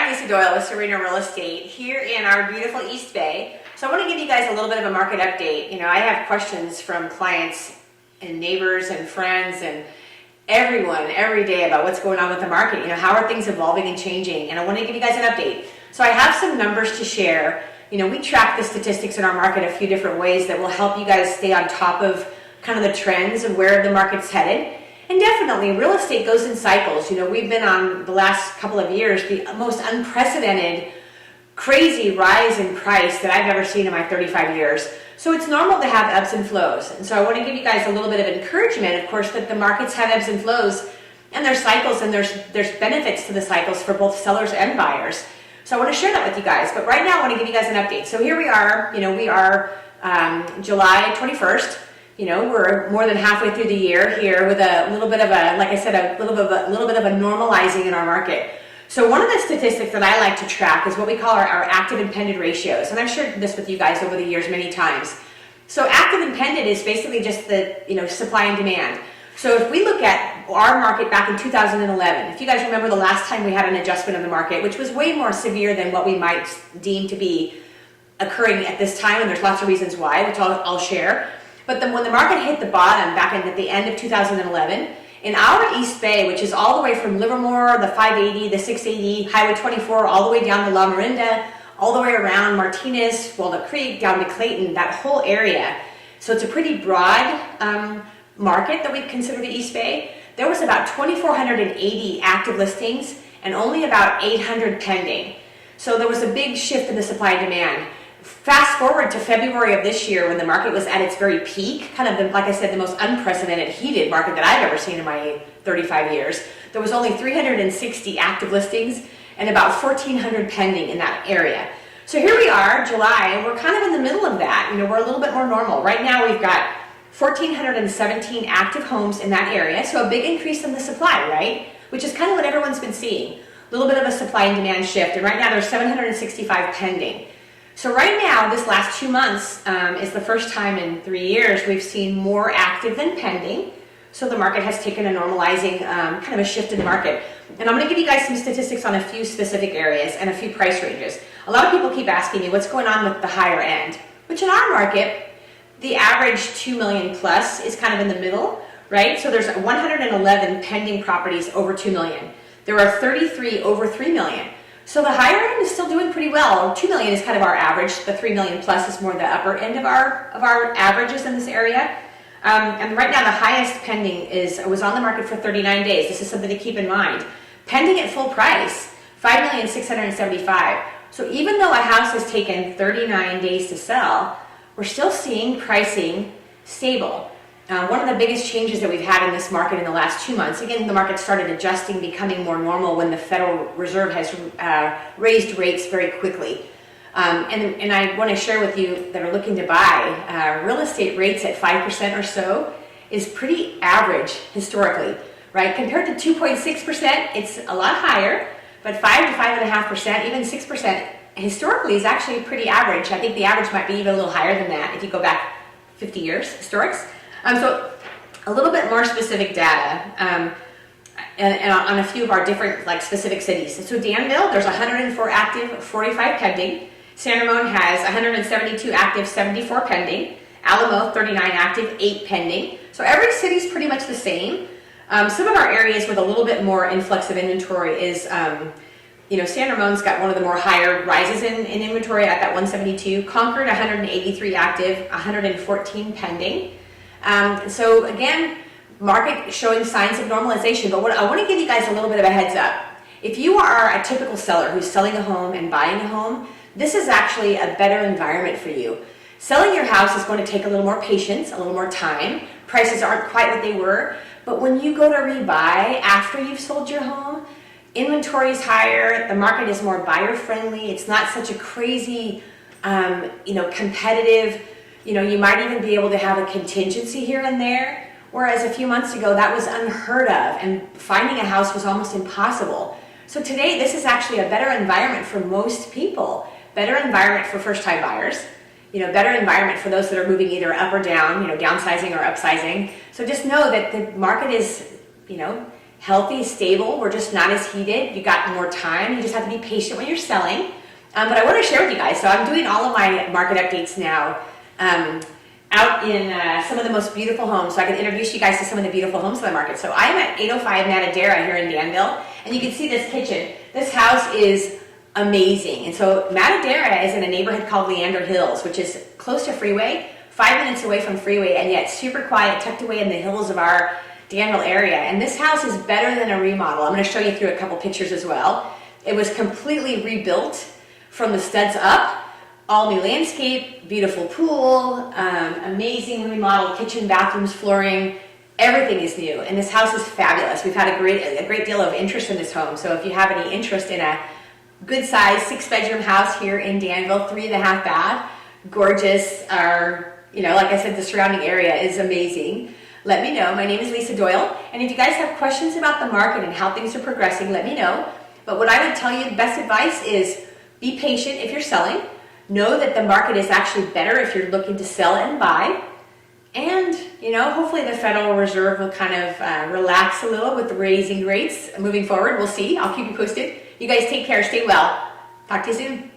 I'm Lisa Doyle with Sereno Real Estate here in our beautiful East Bay. So I want to give you guys a little bit of a market update. You know, I have questions from clients and neighbors and friends and everyone every day about what's going on with the market. You know, how are things evolving and changing? And I want to give you guys an update. So I have some numbers to share. You know, we track the statistics in our market a few different ways that will help you guys stay on top of kind of the trends of where the market's headed. And definitely, real estate goes in cycles. You know, we've been on the last couple of years the most unprecedented, crazy rise in price that I've ever seen in my 35 years. So it's normal to have ebbs and flows. And so I want to give you guys a little bit of encouragement, of course, that the markets have ebbs and flows, and there's cycles, and there's benefits to the cycles for both sellers and buyers. So I want to share that with you guys. But right now, I want to give you guys an update. So here we are. You know, we are July 21st. You know, we're more than halfway through the year here with a little bit of a, like I said, a little bit of a normalizing in our market. So one of the statistics that I like to track is what we call our active and pending ratios. And I've shared this with you guys over the years many times. So active and pending is basically just the, you know, supply and demand. So if we look at our market back in 2011, if you guys remember the last time we had an adjustment of the market, which was way more severe than what we might deem to be occurring at this time, and there's lots of reasons why, which I'll share. But when the market hit the bottom back at the end of 2011, in our East Bay, which is all the way from Livermore, the 580, the 680, Highway 24, all the way down to La Marinda, all the way around Martinez, Walnut Creek, down to Clayton, that whole area. So it's a pretty broad market that we consider the East Bay. There was about 2,480 active listings and only about 800 pending. So there was a big shift in the supply and demand. Fast forward to February of this year when the market was at its very peak, kind of, like I said, the most unprecedented heated market that I've ever seen in my 35 years. There was only 360 active listings and about 1,400 pending in that area. So here we are, July, and we're kind of in the middle of that. You know, we're a little bit more normal. Right now we've got 1,417 active homes in that area, so a big increase in the supply, right? Which is kind of what everyone's been seeing. A little bit of a supply and demand shift, and right now there's 765 pending. So right now, this last 2 months is the first time in 3 years we've seen more active than pending. So the market has taken a normalizing, kind of a shift in the market. And I'm going to give you guys some statistics on a few specific areas and a few price ranges. A lot of people keep asking me what's going on with the higher end, which in our market, the average 2 million plus is kind of in the middle, right? So there's 111 pending properties over 2 million. There are 33 over 3 million. So the higher end is still doing pretty well. 2 million is kind of our average. The 3 million plus is more the upper end of our averages in this area. And right now the highest pending was on the market for 39 days. This is something to keep in mind. Pending at full price, 5,675,000. So even though a house has taken 39 days to sell, we're still seeing pricing stable. One of the biggest changes that we've had in this market in the last 2 months, again, the market started adjusting, becoming more normal when the Federal Reserve has raised rates very quickly. And I want to share with you that are looking to buy, real estate rates at 5% or so is pretty average historically, right? Compared to 2.6%, it's a lot higher, but 5 to 5.5%, even 6% historically is actually pretty average. I think the average might be even a little higher than that if you go back 50 years, historics. So a little bit more specific data and on a few of our different specific cities. So Danville, there's 104 active, 45 pending. San Ramon has 172 active, 74 pending. Alamo, 39 active, 8 pending. So every city's pretty much the same. Some of our areas with a little bit more influx of inventory is, San Ramon's got one of the more higher rises in inventory at that 172. Concord, 183 active, 114 pending. So again, market showing signs of normalization, but I want to give you guys a little bit of a heads up. If you are a typical seller who's selling a home and buying a home, this is actually a better environment for you. Selling your house is going to take a little more patience, a little more time. Prices aren't quite what they were, but when you go to rebuy after you've sold your home, inventory is higher, the market is more buyer friendly, it's not such a crazy, competitive. You might even be able to have a contingency here and there, whereas a few months ago that was unheard of and finding a house was almost impossible. So today this is actually a better environment for most people, better environment for first-time buyers, better environment for those that are moving either up or down, downsizing or upsizing. So just know that the market is, healthy, stable. We're just not as heated. You got more time. You just have to be patient when you're selling. But I want to share with you guys. So I'm doing all of my market updates now out in some of the most beautiful homes. So I can introduce you guys to some of the beautiful homes on the market. So I'm at 805 Matadera here in Danville. And you can see this kitchen. This house is amazing. And so Matadera is in a neighborhood called Leander Hills, which is close to freeway, 5 minutes away from freeway, and yet super quiet, tucked away in the hills of our Danville area. And this house is better than a remodel. I'm going to show you through a couple pictures as well. It was completely rebuilt from the studs up, all new landscape, beautiful pool, amazing remodeled kitchen, bathrooms, flooring. Everything is new, and this house is fabulous. We've had a great deal of interest in this home. So if you have any interest in a good size 6-bedroom house here in Danville, 3.5 bath, gorgeous. Like I said, the surrounding area is amazing. Let me know. My name is Lisa Doyle, and if you guys have questions about the market and how things are progressing, let me know. But what I would tell you, the best advice is be patient if you're selling. Know that the market is actually better if you're looking to sell and buy. And, hopefully the Federal Reserve will kind of relax a little with the raising rates moving forward. We'll see. I'll keep you posted. You guys take care. Stay well. Talk to you soon.